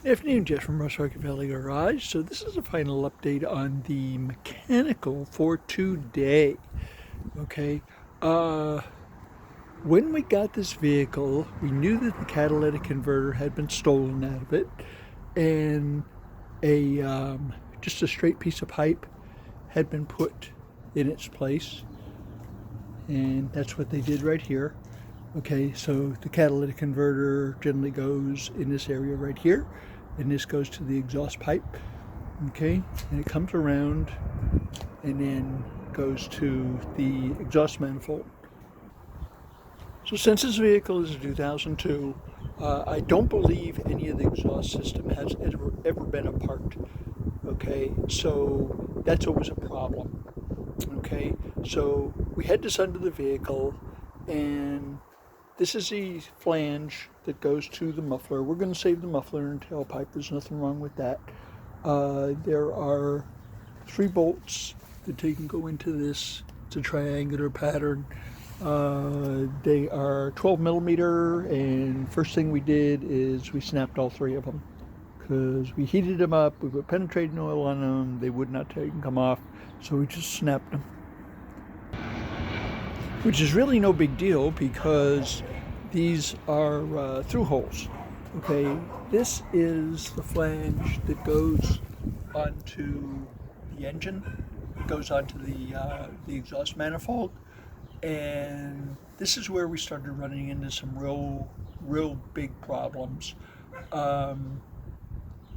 Good afternoon, Jeff from Russ Rockefeller Garage. So this is a final update on the mechanical for today. Okay, uh, when we got this vehicle, we knew that the catalytic converter had been stolen out of it, and a just a straight piece of pipe had been put in its place, and that's what they did right here. Okay, so the catalytic converter generally goes in this area right here, and this goes to the exhaust pipe. Okay, and it comes around and then goes to the exhaust manifold. So since this vehicle is a 2002, I don't believe any of the exhaust system has ever been apart. Okay, so that's always a problem. Okay, so we had this under the vehicle, and this is the flange that goes to the muffler. We're going to save the muffler and tailpipe. There's nothing wrong with that. There are 3 bolts that they can go into this. It's a triangular pattern. They are 12 millimeter, and first thing we did is we snapped all 3 of them because we heated them up. We put penetrating oil on them. They would not take and come off, so we just snapped them. Which is really no big deal because these are through holes. Okay, this is the flange that goes onto the engine. It goes onto the exhaust manifold, and this is where we started running into some real big problems.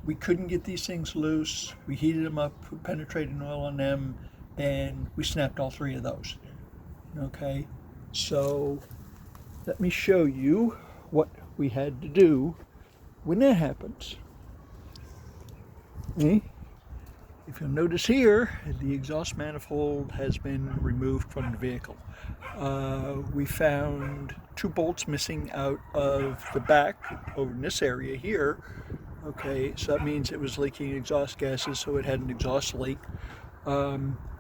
We couldn't get these things loose. We heated them up, put penetrating oil on them, and we snapped all 3 of those. Okay, so let me show you what we had to do when that happens. Okay. If you'll notice here, the exhaust manifold has been removed from the vehicle. We found 2 bolts missing out of the back over in this area here. Okay, so that means it was leaking exhaust gases, so it had an exhaust leak.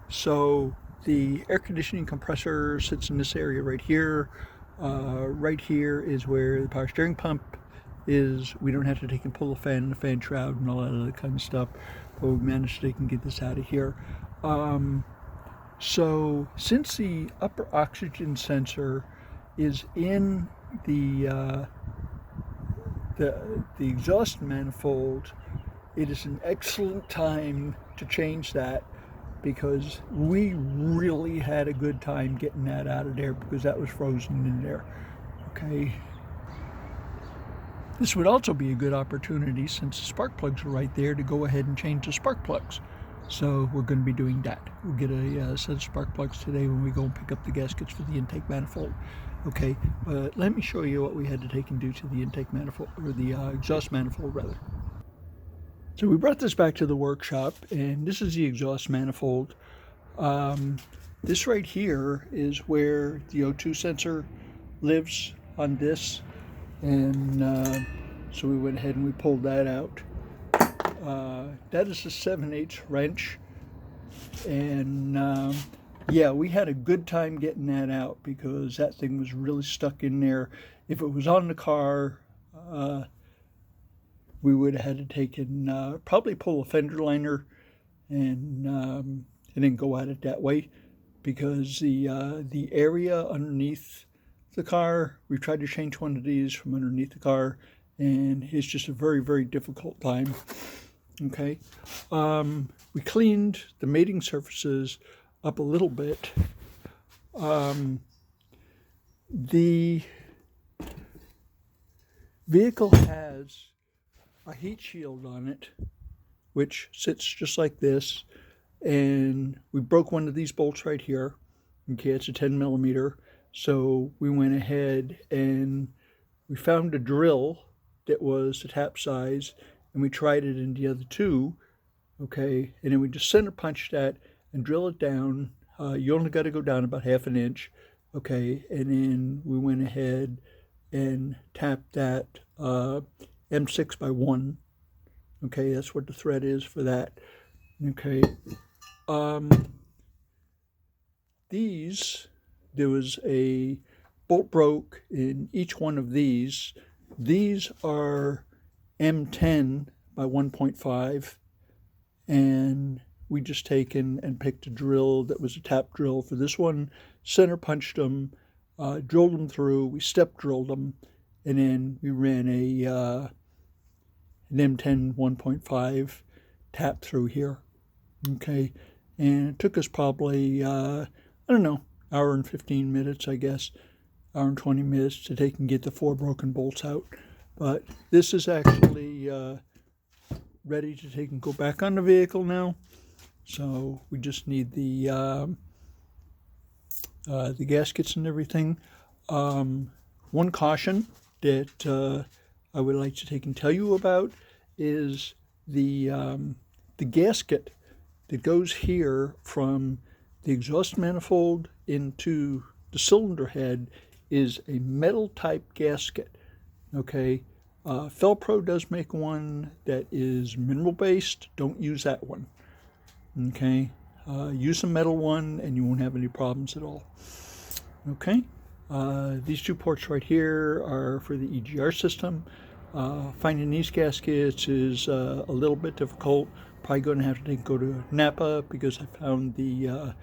So the air conditioning compressor sits in this area right here. Right here is where the power steering pump is. We don't have to take and pull the fan and the fan shroud and all that other kind of stuff, but we managed to take and get this out of here. So since the upper oxygen sensor is in the exhaust manifold, it is an excellent time to change that, because we really had a good time getting that out of there because that was frozen in there. Okay. This would also be a good opportunity, since the spark plugs are right there, to go ahead and change the spark plugs. So we're going to be doing that. We'll get a set of spark plugs today when we go and pick up the gaskets for the intake manifold. Okay, but let me show you what we had to take and do to the intake manifold, or the exhaust manifold rather. So we brought this back to the workshop, and this is the exhaust manifold. This right here is where the O2 sensor lives on this, and so we went ahead and we pulled that out. That is a 7/8 wrench, and yeah, we had a good time getting that out because that thing was really stuck in there. If it was on the car, we would have had to take and probably pull a fender liner and then go at it that way, because the area underneath the car, we've tried to change one of these from underneath the car, and it's just a very difficult time. Okay, we cleaned the mating surfaces up a little bit. The vehicle has a heat shield on it, which sits just like this, and we broke one of these bolts right here. Okay, it's a 10 millimeter. So we went ahead and we found a drill that was the tap size, and we tried it in the other 2. Okay, and then we just center punch that and drill it down. You only got to go down about 1/2 inch. Okay, and then we went ahead and tapped that M6 by 1. Okay, that's what the thread is for that. Okay, there was a bolt broke in each one of these. These are M10 by 1.5, and we just taken and picked a drill that was a tap drill for this one, center punched them, drilled them through, we step drilled them, and then we ran an M10 1.5 tap through here. Okay, and it took us probably, I don't know, hour and 15 minutes, I guess, hour and 20 minutes to take and get the 4 broken bolts out. But this is actually ready to take and go back on the vehicle now. So we just need the gaskets and everything. One caution that I would like to take and tell you about is the gasket that goes here from the exhaust manifold into the cylinder head is a metal type gasket. Okay, Felpro does make one that is mineral based. Don't use that one. Okay, use a metal one and you won't have any problems at all. Okay, these 2 ports right here are for the EGR system. Finding these gaskets is a little bit difficult. Probably going to have to go to Napa because I found the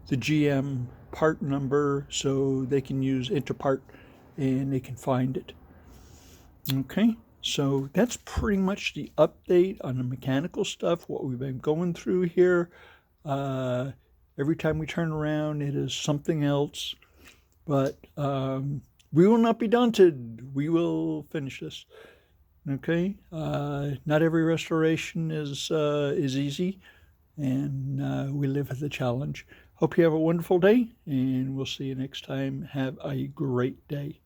GM part number, so they can use Interpart and they can find it. Okay, so that's pretty much the update on the mechanical stuff, what we've been going through here. Every time we turn around, it is something else, but we will not be daunted. We will finish this. Okay, not every restoration is easy, and we live with the challenge. Hope you have a wonderful day, and we'll see you next time. Have a great day.